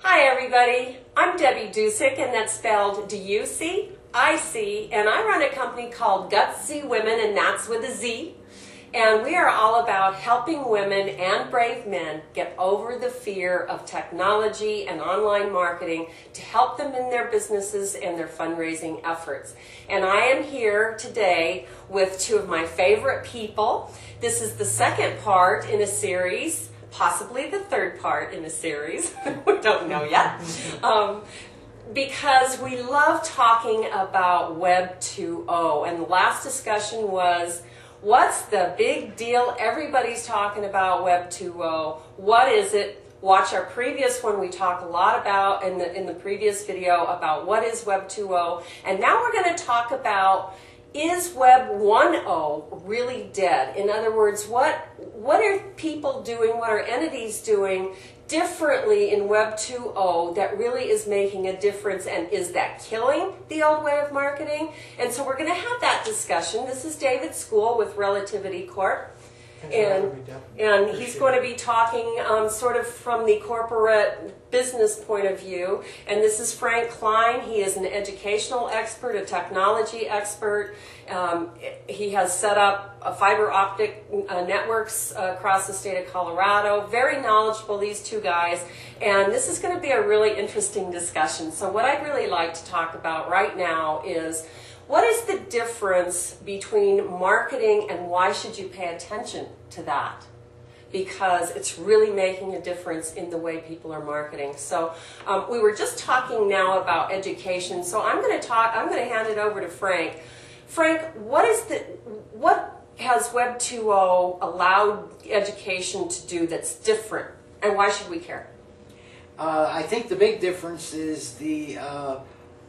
Hi everybody, I'm Debbie Ducic, and that's spelled D-U-C-I-C, and I run a company called GutZy Women, and that's with a Z. And we are all about helping women and brave men get over the fear of technology and online marketing to help them in their businesses and their fundraising efforts. And I am here today with two of my favorite people. This is the second part in a series, possibly the third part in a series. We don't know yet. Because we love talking about Web 2.0. And the last discussion was, what's the big deal? Everybody's talking about Web 2.0. What is it? Watch our previous one. We talk a lot about, in the previous video, about what is Web 2.0. And now we're going to talk about, is Web 1.0 really dead? In other words, what are people doing, what are entities doing differently in Web 2.0 that really is making a difference, and is that killing the old way of marketing? And so we're going to have that discussion. This is David Skul with Relativity Corp. And he's going to be talking sort of from the corporate business point of view. And this is Frank Klein. He is an educational expert, a technology expert. He has set up fiber optic networks across the state of Colorado. Very knowledgeable, these two guys. And this is going to be a really interesting discussion. So what I'd really like to talk about right now is, what is the difference between marketing and why should you pay attention to that? Because it's really making a difference in the way people are marketing. So we were just talking now about education. So I'm going to hand it over to Frank. Frank, what has Web 2.0 allowed education to do that's different, and why should we care? I think the big difference is the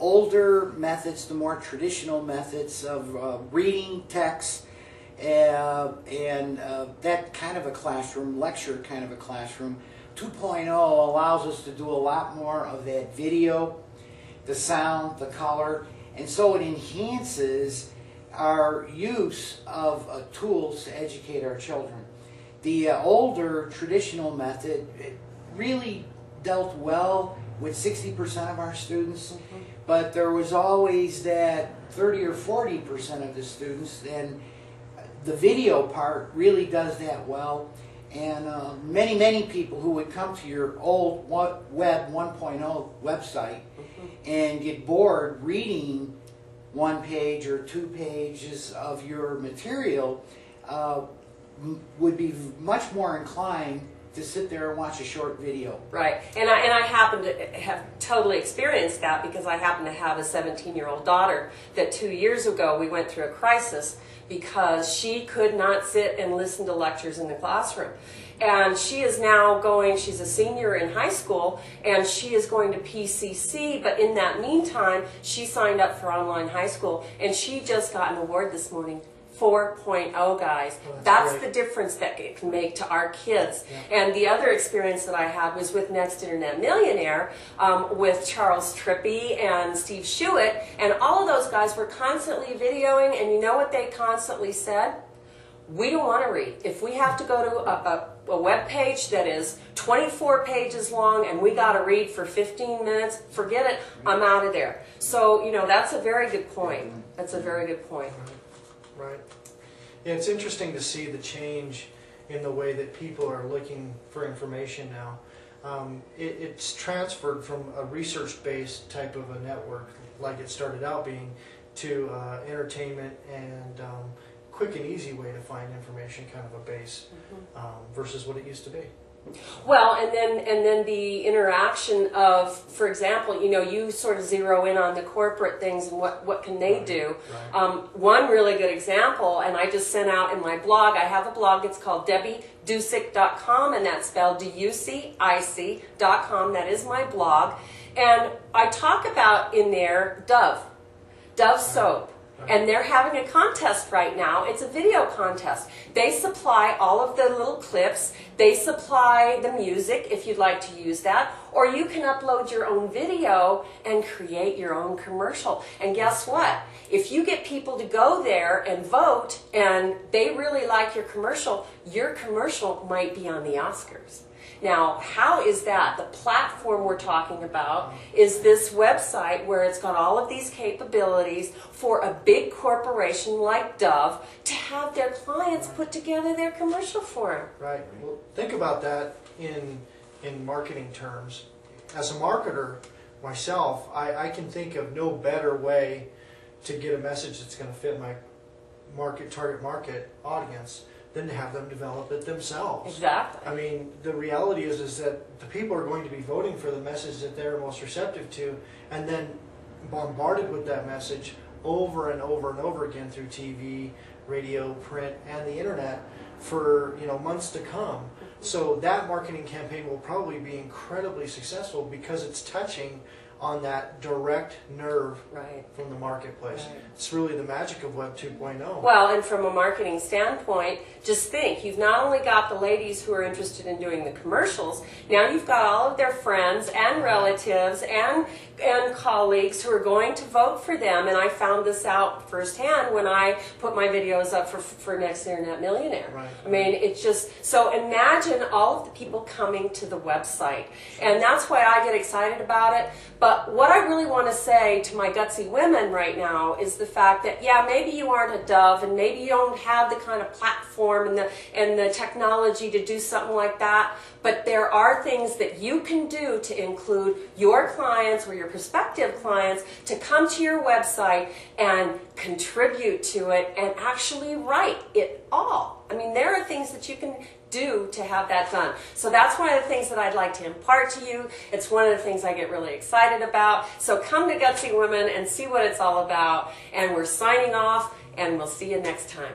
older methods, the more traditional methods of reading text and that kind of a classroom, lecture kind of a classroom. 2.0 allows us to do a lot more of that video, the sound, the color, and so it enhances our use of tools to educate our children. The older traditional method, it really dealt well with 60% of our students, but there was always that 30 or 40% of the students, and the video part really does that well. And many people who would come to your old Web 1.0 website and get bored reading one page or 2 pages of your material would be much more inclined to sit there and watch a short video. Right, and I happen to have totally experienced that, because I happen to have a 17-year-old daughter that 2 years ago we went through a crisis because she could not sit and listen to lectures in the classroom. And she is now going, she's a senior in high school, and she is going to PCC, but in that meantime, she signed up for online high school, and she just got an award this morning. 4.0, guys. That's the difference that it can make to our kids. Yeah. And the other experience that I had was with Next Internet Millionaire, with Charles Trippy and Steve Shewitt, and all of those guys were constantly videoing, and you know what they constantly said? We don't want to read. If we have to go to a web page that is 24 pages long and we got to read for 15 minutes, forget it, I'm out of there. So, you know, that's a very good point. That's a very good point. Right. Yeah, it's interesting to see the change in the way that people are looking for information now. It's transferred from a research-based type of a network, like it started out being, to entertainment and quick and easy way to find information, kind of a base, versus what it used to be. Well, and then the interaction of, for example, you know, you sort of zero in on the corporate things and what can they do. Right. One really good example, and I just sent out in my blog, I have a blog, it's called DebbieDucic.com, and that's spelled D-U-C-I-C.com. That is my blog. And I talk about in there Dove soap. And they're having a contest right now. It's a video contest. They supply all of the little clips. They supply the music if you'd like to use that. Or you can upload your own video and create your own commercial. And guess what? If you get people to go there and vote and they really like your commercial might be on the Oscars. Now, how is that? The platform we're talking about is this website where it's got all of these capabilities for a big corporation like Dove to have their clients put together their commercial for them. Right. Well, think about that in marketing terms. As a marketer myself, I can think of no better way to get a message that's going to fit my target market audience than to have them develop it themselves. Exactly. I mean, the reality is that the people are going to be voting for the message that they're most receptive to, and then bombarded with that message over and over and over again through TV, radio, print, and the internet for months to come. So that marketing campaign will probably be incredibly successful because it's touching on that direct nerve from the marketplace. Right. It's really the magic of Web 2.0. Well, and from a marketing standpoint, just think, you've not only got the ladies who are interested in doing the commercials, now you've got all of their friends and relatives and colleagues who are going to vote for them. And I found this out firsthand when I put my videos up for Next Internet Millionaire. Right. I mean, it's just, so imagine all of the people coming to the website. And that's why I get excited about it. But what I really want to say to my GutZy women right now is the fact that, yeah, maybe you aren't a Dove and maybe you don't have the kind of platform and the technology to do something like that, but there are things that you can do to include your clients or your prospective clients to come to your website and contribute to it and actually write it all. I mean, there are things that you can do to have that done. So that's one of the things that I'd like to impart to you. It's one of the things I get really excited about. So come to GutZy Women and see what it's all about. And we're signing off, and we'll see you next time.